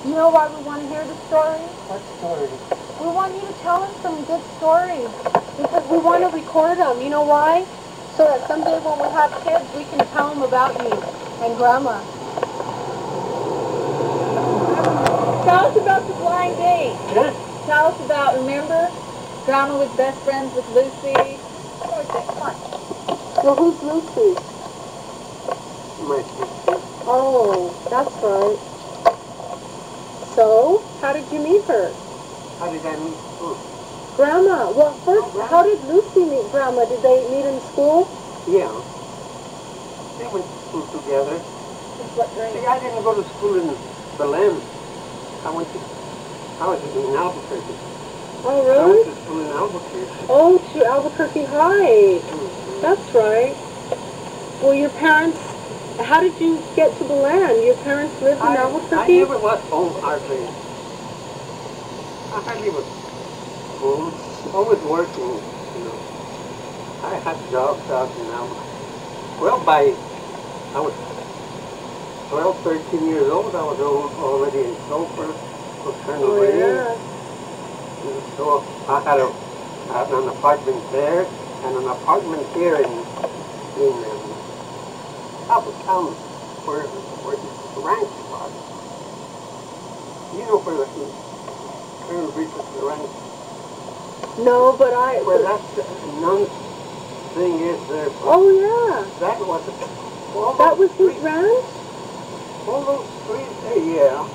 You know why we want to hear the story? What story? We want you to tell us some good stories because we want to record them. You know why? So that someday when we have kids, we can tell them about you and Grandma. Tell us about the blind date. Huh? Tell us about, remember, Grandma was best friends with Lucy. Come on. Well, who's Lucy? My sister. Oh, that's right. So, how did you meet her? How did I meet who? Grandma. Well, first, how did Lucy meet Grandma? Did they meet in school? Yeah. They went to school together. What grade? See, I didn't go to school in Belen. I was in Albuquerque. Oh, I really? went to school in Albuquerque. Oh, to Albuquerque High. Mm-hmm. That's right. Well, your parents, how did you get to Belen? Your parents lived in Albuquerque? I never was home hardly. I hardly was home. Always working, you know. I had jobs out in Albuquerque. Well, I was 12, 13 years old. I was already in Sulphur for Colonel Ray. Yeah. So I had an apartment there and an apartment here in top of town where the ranch was. You know where the Colonel reaches the ranch? No, but Where that nun thing is there. Oh, yeah. That was That was his ranch? All those streets, yeah.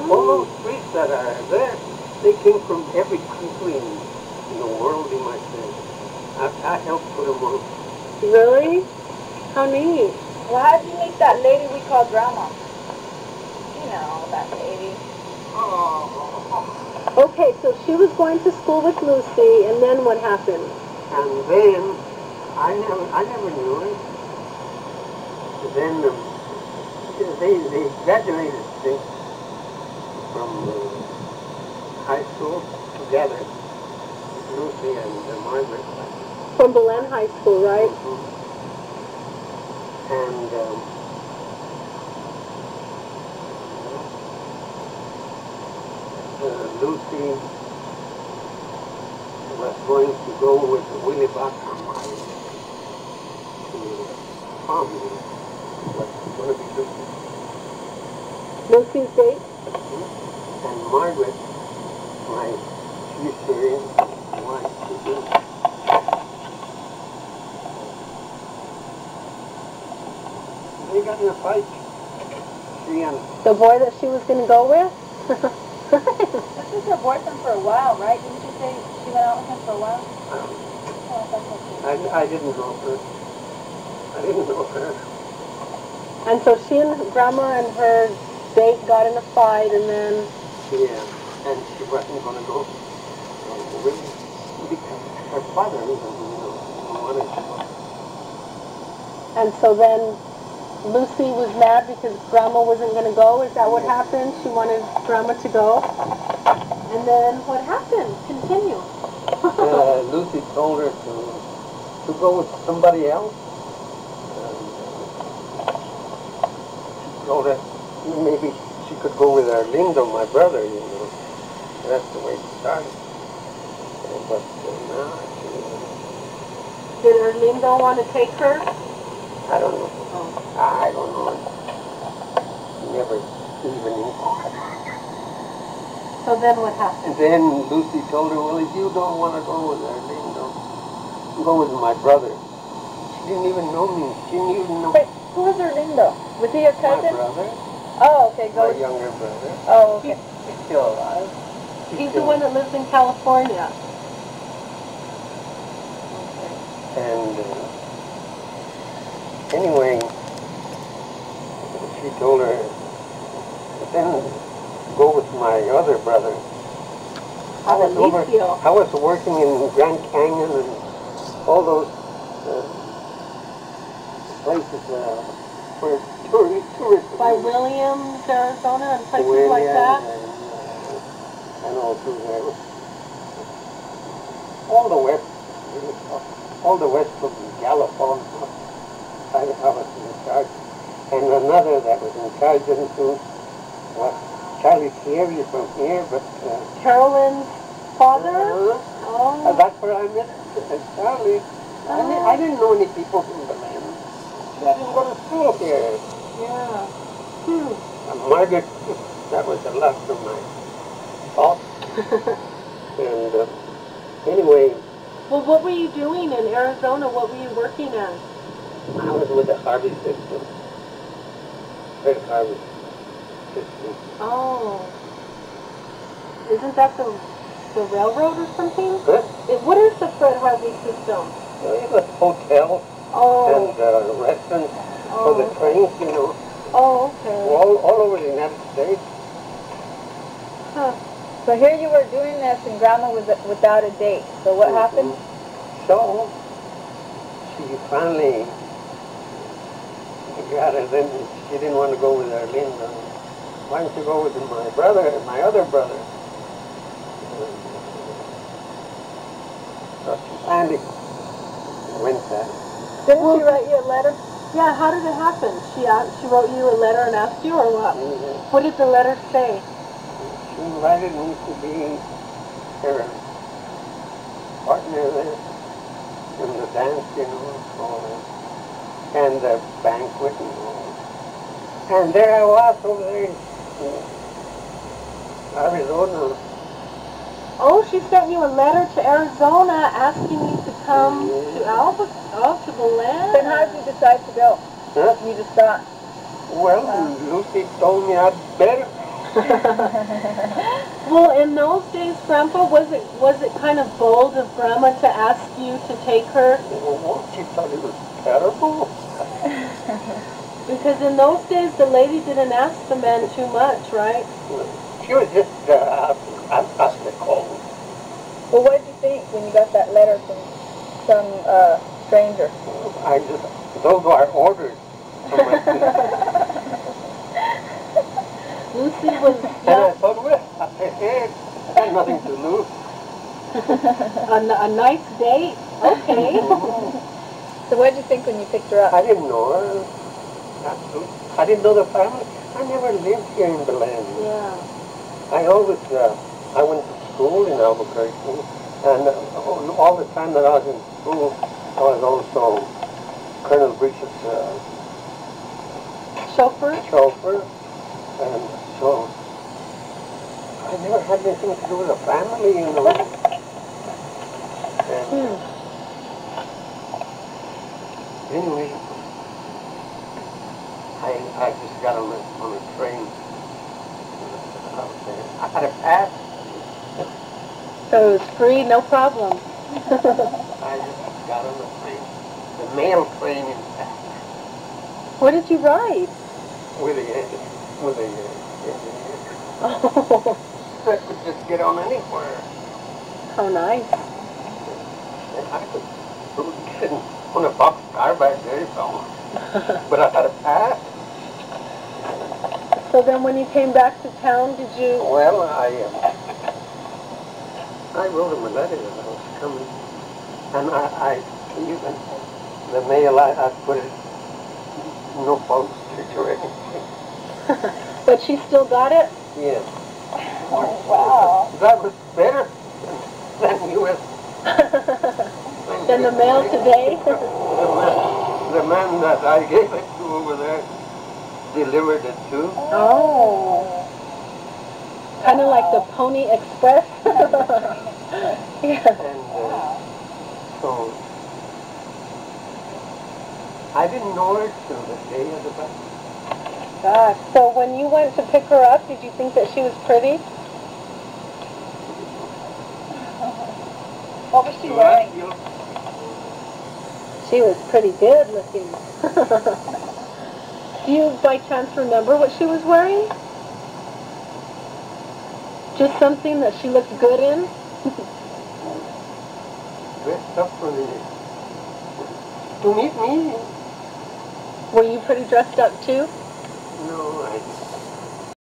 All those streets that are there, they came from every country in the world, you might say. I helped put them on. Really? How neat. Well, how did you meet that lady we call Grandma? You know, that lady. Oh. Okay, so she was going to school with Lucy, and then what happened? And then, I never knew it. Then they graduated from high school together, Lucy and Margaret. From Belen High School, right? Mm-hmm. And Lucy was going to go with Willie Buckner to farm. Was going to be Lucy. Lucy's date? And Margaret, my future wife, they got in a fight. She and The boy that she was going to go with? This was her boyfriend for a while, right? Didn't you say she went out with him for a while? I didn't know her. I didn't know her. And so she and Grandma and her date got in a fight, and then... Yeah, and she wasn't going to go with me because her father, wanted to go. And so then Lucy was mad because Grandma wasn't going to go. Is that what happened? She wanted Grandma to go. And then what happened? Continue. Lucy told her to go with somebody else. She told her maybe she could go with Arlindo, my brother, you know. That's the way it started. But now Did Arlindo want to take her? I don't know. Oh. I don't know. Never even inquired. So then what happened? And then Lucy told her, well, if you don't want to go with Arlindo, go with my brother. She didn't even know me. She didn't even know Wait, who was Erlindo? Was he your my cousin? brother, Oh, okay, my go. younger brother. Oh, okay. He's still alive. He's the one that lives in California. And anyway, she told her, then go with my other brother. I was working in Grand Canyon and all those places where tourists. By Williams, Arizona, and places like that? And all through there. All the west of California. I was in charge. And another that was in charge of was Charlie Thierry from here, but Carolyn's father? Oh. that's where I met Charlie. I didn't know any people from Belen. I didn't go to school here. Yeah. And Margaret, that was the last of my thoughts. And anyway, well, what were you doing in Arizona? What were you working as? I was with the Harvey system. Fred Harvey system. Oh. Isn't that the railroad or something? Huh? What is the Fred Harvey system? It was hotels and restaurants for the trains, you know. Oh, okay. All over the United States. Huh. So here you were doing this, and Grandma was without a date. So what happened? So she finally got it. Then she didn't want to go with Arlene. Why don't you go with my brother, my other brother? So she finally went there. Didn't she write you a letter? Yeah, how did it happen? She wrote you a letter and asked you, or what? Mm-hmm. What did the letter say? She invited me to be her partner there in the dance, you know, all that, and the banquet and all. And there I was over there in Arizona. Oh, she sent you a letter to Arizona asking you to come to to Belen. Then how did you decide to go? Huh? You just thought. Well, Lucy told me I'd better. Well, in those days, Grandpa, was it kind of bold of Grandma to ask you to take her? Well, she thought it was terrible. Because in those days, the lady didn't ask the man too much, right? She was just asked to call. Well, what did you think when you got that letter from some stranger? Those are orders from my Lucy was... And I thought, well, I had nothing to lose. a nice date? Okay. So what did you think when you picked her up? I didn't know her. I didn't know the family. I never lived here in Belen. Yeah. I always, I went to school in Albuquerque, and all the time that I was in school, I was also Colonel Breach's Chauffeur? And so I never had anything to do with a family, you know. And anyway, I just got on a train. I had a pass. So it was free, no problem. I just got on the train. The mail train, in fact. What did you ride? With a Oh, I could just get on anywhere. how nice. I could get on a boxcar back there, so. But I had a pass. So then when you came back to town, did you... Well, I wrote him a letter that I was coming. And I even the mail, I put it, no postage or anything. But she still got it? Yeah. Oh, wow. That was better than U.S. Than the mail today? The man that I gave it to over there delivered it to. Oh. Kind of like the Pony Express? Yeah. And so I didn't know her till the day of the battle. Gosh. So when you went to pick her up, did you think that she was pretty? What was she wearing? She was pretty good looking. Do you by chance remember what she was wearing? Just something that she looked good in? Dressed up for to meet me. Were you pretty dressed up too? No, I